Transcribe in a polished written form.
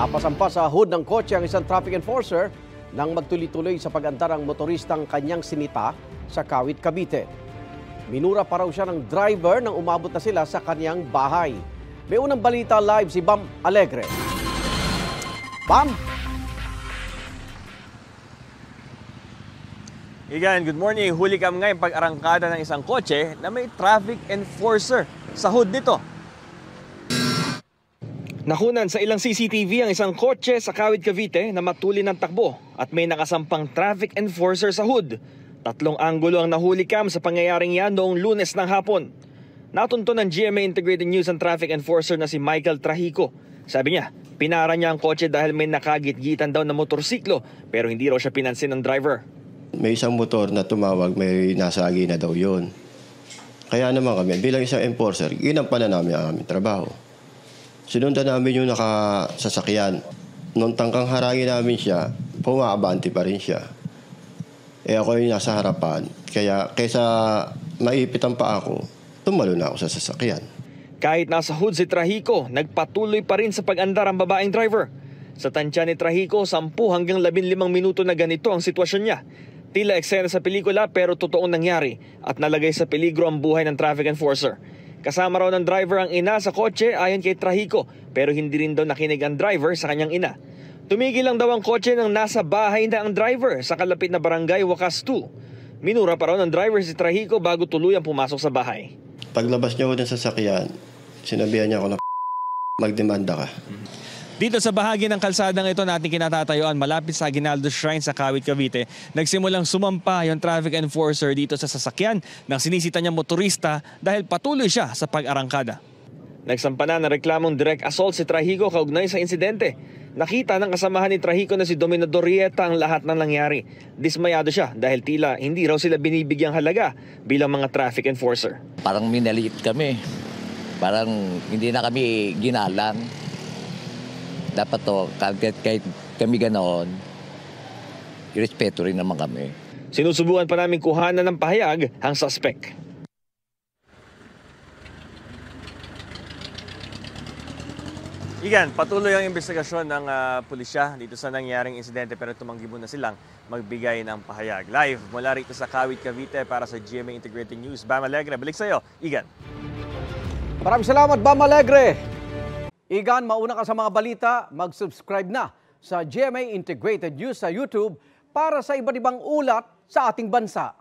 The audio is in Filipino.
Napasampa sa hood ng kotse ang isang traffic enforcer nang magtuloy-tuloy sa pag-andar ang motoristang kanyang sinita sa Kawit, Cavite. Minura pa raw siya ng driver nang umabot na sila sa kanyang bahay. May unang balita live si Bam Alegre. Bam! Igan, good morning. Huli kami ngayon pag-arangkada ng isang kotse na may traffic enforcer sa hood nito. Nakunan sa ilang CCTV ang isang kotse sa Kawit, Cavite na matuli ng takbo at may nakasampang traffic enforcer sa hood. 3 anggulo ang nahuli cam sa pangyayaring yan noong Lunes ng hapon. Natunto ng GMA Integrated News ang traffic enforcer na si Michael Trahico. Sabi niya, pinara niya ang kotse dahil may nakagit-gitan daw na motorsiklo pero hindi raw siya pinansin ng driver. May isang motor na tumawag, may nasagi na daw yun. Kaya naman kami, bilang isang enforcer, ginampanan namin ang aming trabaho. Sinundan namin yung nakasasakyan. Nung tangkang harangin namin siya, pumaabante pa rin siya. Ako yung nasa harapan. Kaya kaysa maipitan pa ako, tumalo na ako sa sasakyan. Kahit nasa hood si Trahico, nagpatuloy pa rin sa pag-andar ang babaeng driver. Sa tansya ni Trahico, 10 hanggang 15 minuto na ganito ang sitwasyon niya. Tila eksena sa pelikula pero totoong nangyari at nalagay sa peligro ang buhay ng traffic enforcer. Kasama raw ng driver ang ina sa kotse ayon kay Trahico pero hindi rin daw nakinig ang driver sa kanyang ina. Tumigil lang daw ang kotse nang nasa bahay na ang driver sa kalapit na barangay Wakas 2. Minura pa raw ng driver si Trahico bago tuluyang pumasok sa bahay. Paglabas niya ko ng sasakyan, sinabihan niya ako na magdemanda ka. Dito sa bahagi ng kalsadang ito natin kinatatayuan malapit sa Aguinaldo Shrine sa Kawit, Cavite, nagsimulang sumampa yung traffic enforcer dito sa sasakyan ng sinisita niyang motorista dahil patuloy siya sa pag-arangkada. Nagsampa na ng reklamong direct assault si Trahico kaugnay sa insidente. Nakita ng kasamahan ni Trahico na si Dominador Rieta ang lahat ng nangyari. Dismayado siya dahil tila hindi raw sila binibigyang halaga bilang mga traffic enforcer. Parang minaliit kami. Parang hindi na kami ginalang. Dapat to, kahit kami ganoon, irespeto rin naman kami. Sinusubukan pa namin kuhanan ng pahayag ang suspect. Igan, patuloy ang investigasyon ng pulisya dito sa nangyaring insidente pero tumanggi muna silang magbigay ng pahayag. Live mula rito sa Kawit, Cavite para sa GMA Integrated News. Bam Alegre, balik sa iyo. Igan. Maraming salamat, Bam Alegre. Igan, mauna ka sa mga balita, mag-subscribe na sa GMA Integrated News sa YouTube para sa iba't ibang ulat sa ating bansa.